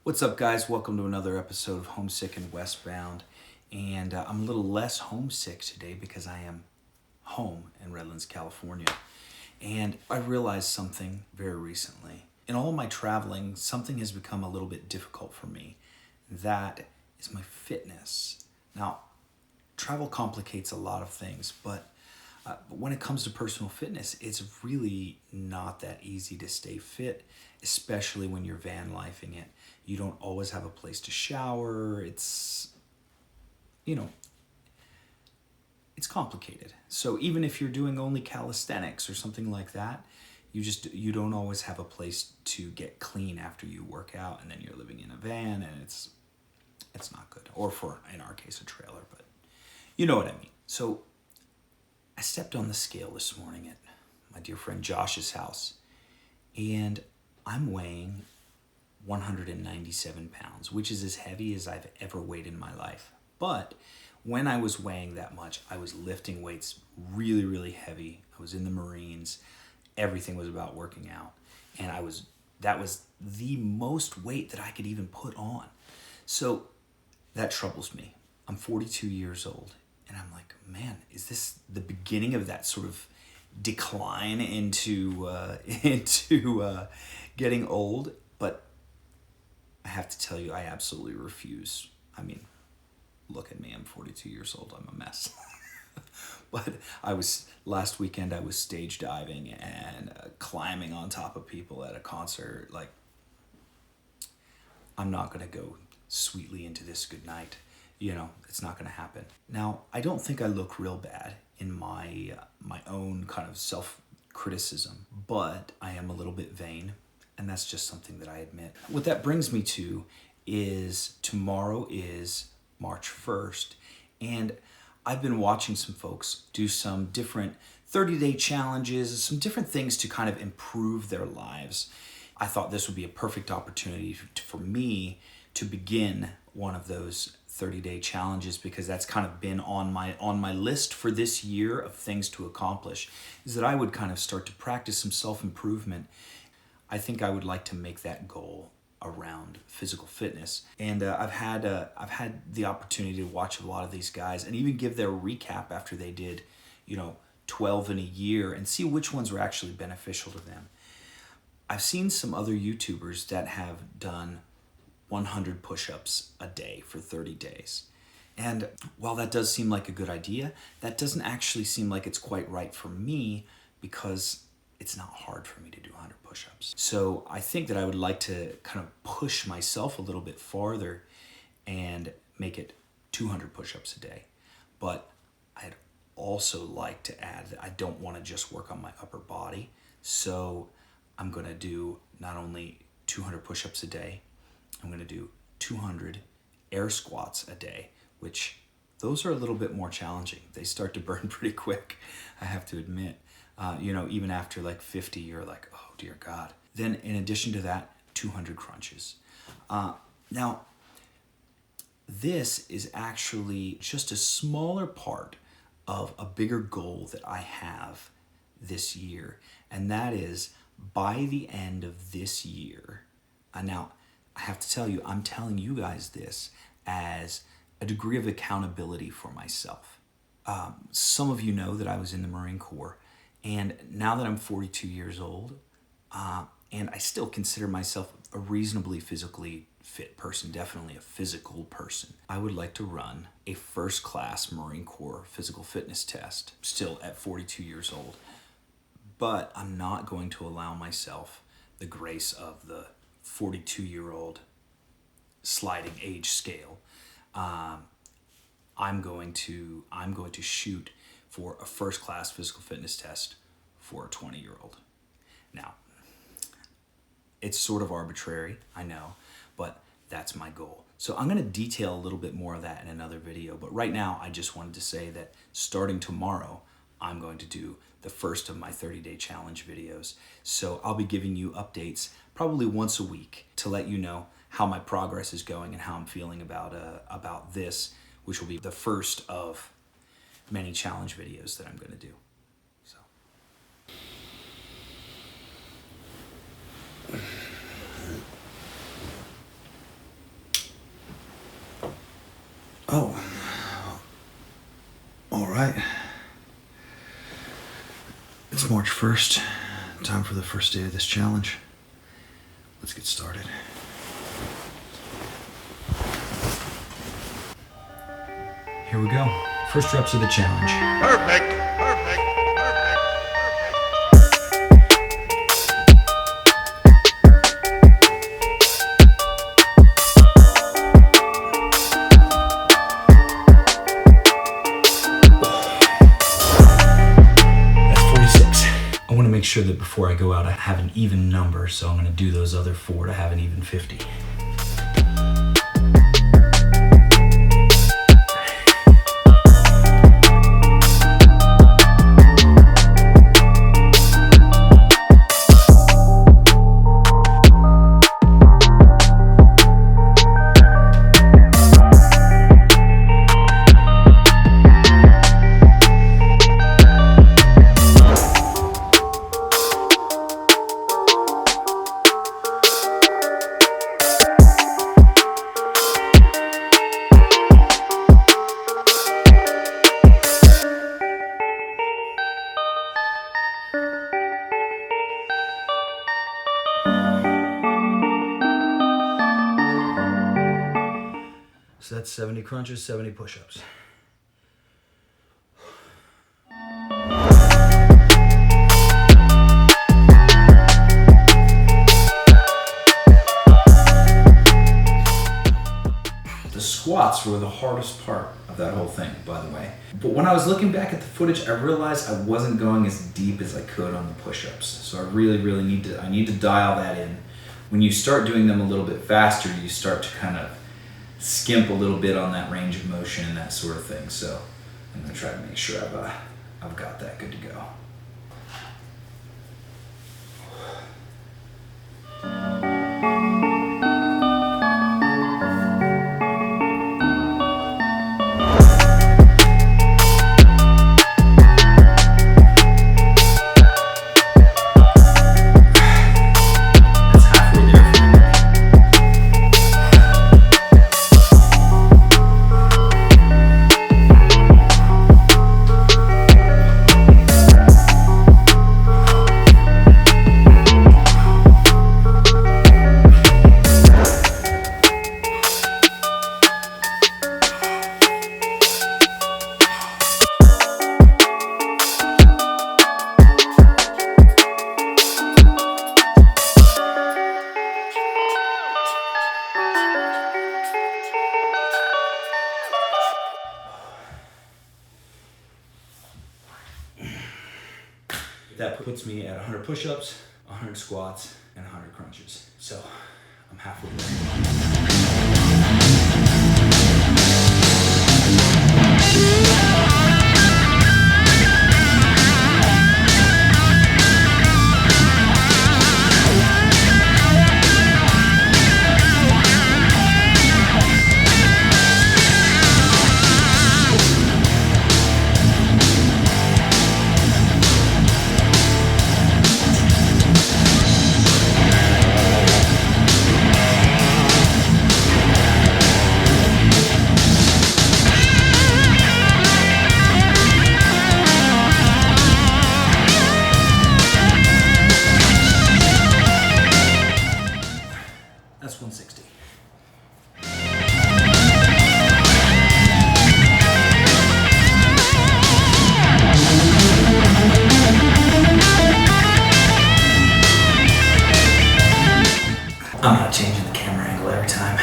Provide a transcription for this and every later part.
What's up, guys? Welcome to another episode of Homesick and Westbound. And I'm a little less homesick today because I am home in Redlands, California. And I realized something very recently. In all my traveling, something has become a little bit difficult for me. That is my fitness. Now, travel complicates a lot of things, but when it comes to personal fitness, it's really not that easy to stay fit, especially when you're van lifing it. You don't always have a place to shower. It's complicated. So even if you're doing only calisthenics or something like that, you don't always have a place to get clean after you work out, and then you're living in a van, and it's not good. Or for, in our case, a trailer, but you know what I mean. So I stepped on the scale this morning at my dear friend Josh's house, and I'm weighing 197 pounds, which is as heavy as I've ever weighed in my life. But when I was weighing that much, I was lifting weights really, really heavy. I was in the Marines. Everything was about working out. And that was the most weight that I could even put on. So that troubles me. I'm 42 years old. And I'm like, man, is this the beginning of that sort of decline into getting old? But I have to tell you, I absolutely refuse. I mean, look at me, I'm 42 years old, I'm a mess. But last weekend I was stage diving and climbing on top of people at a concert. Like, I'm not gonna go sweetly into this good night. It's not going to happen. Now, I don't think I look real bad in my own kind of self-criticism, but I am a little bit vain, and that's just something that I admit. What that brings me to is tomorrow is March 1st, and I've been watching some folks do some different 30-day challenges, some different things to kind of improve their lives. I thought this would be a perfect opportunity for me to begin one of those 30-day challenges, because that's kind of been on my list for this year of things to accomplish, is that I would kind of start to practice some self-improvement. I think I would like to make that goal around physical fitness. And I've had the opportunity to watch a lot of these guys and even give their recap after they did 12 in a year and see which ones were actually beneficial to them. I've seen some other YouTubers that have done 100 push-ups a day for 30 days. And while that does seem like a good idea, that doesn't actually seem like it's quite right for me, because it's not hard for me to do 100 push-ups. So I think that I would like to kind of push myself a little bit farther and make it 200 push-ups a day. But I'd also like to add that I don't want to just work on my upper body. So I'm going to do not only 200 push-ups a day, I'm going to do 200 air squats a day, which those are a little bit more challenging. They start to burn pretty quick, I have to admit. Even after like 50, you're like, oh dear God. Then in addition to that, 200 crunches. Now, this is actually just a smaller part of a bigger goal that I have this year. And that is, by the end of this year, now, I have to tell you, I'm telling you guys this as a degree of accountability for myself. Some of you know that I was in the Marine Corps, and now that I'm 42 years old, and I still consider myself a reasonably physically fit person, definitely a physical person, I would like to run a first-class Marine Corps physical fitness test, still at 42 years old. But I'm not going to allow myself the grace of the 42-year-old sliding age scale. I'm going to shoot for a first-class physical fitness test for a 20-year-old. Now, it's sort of arbitrary, I know, but that's my goal. So I'm going to detail a little bit more of that in another video, but right now I just wanted to say that starting tomorrow, I'm going to do the first of my 30-day challenge videos. So I'll be giving you updates probably once a week to let you know how my progress is going and how I'm feeling about this, which will be the first of many challenge videos that I'm going to do. So. Oh, all right. It's March 1st. Time for the first day of this challenge. Let's get started. Here we go. First reps of the challenge. Perfect, perfect, perfect, That's 46. I want to make sure that before I go out I have an even number, so I'm going to do those other 4 to have an even 50. So that's 70 crunches, 70 push-ups. The squats were the hardest part of that whole thing, by the way. But when I was looking back at the footage, I realized I wasn't going as deep as I could on the push-ups. So I really need to dial that in. When you start doing them a little bit faster, you start to kind of skimp a little bit on that range of motion and that sort of thing. So I'm gonna try to make sure I've got that good to go. That puts me at 100 push-ups, 100 squats, and 100 crunches. So I'm halfway That's 160. I'm not changing the camera angle every time.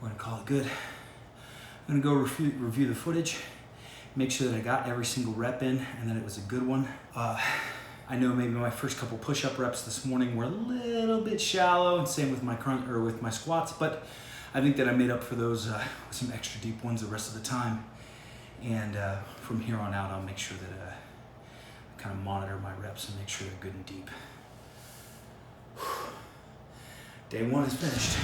we're gonna call it good. I'm gonna go review the footage, make sure that I got every single rep in and that it was a good one. I know maybe my first couple push-up reps this morning were a little bit shallow, and same with my with my squats, but I think that I made up for those with some extra deep ones the rest of the time. And from here on out, I'll make sure that I kind of monitor my reps and make sure they're good and deep. Day one is finished.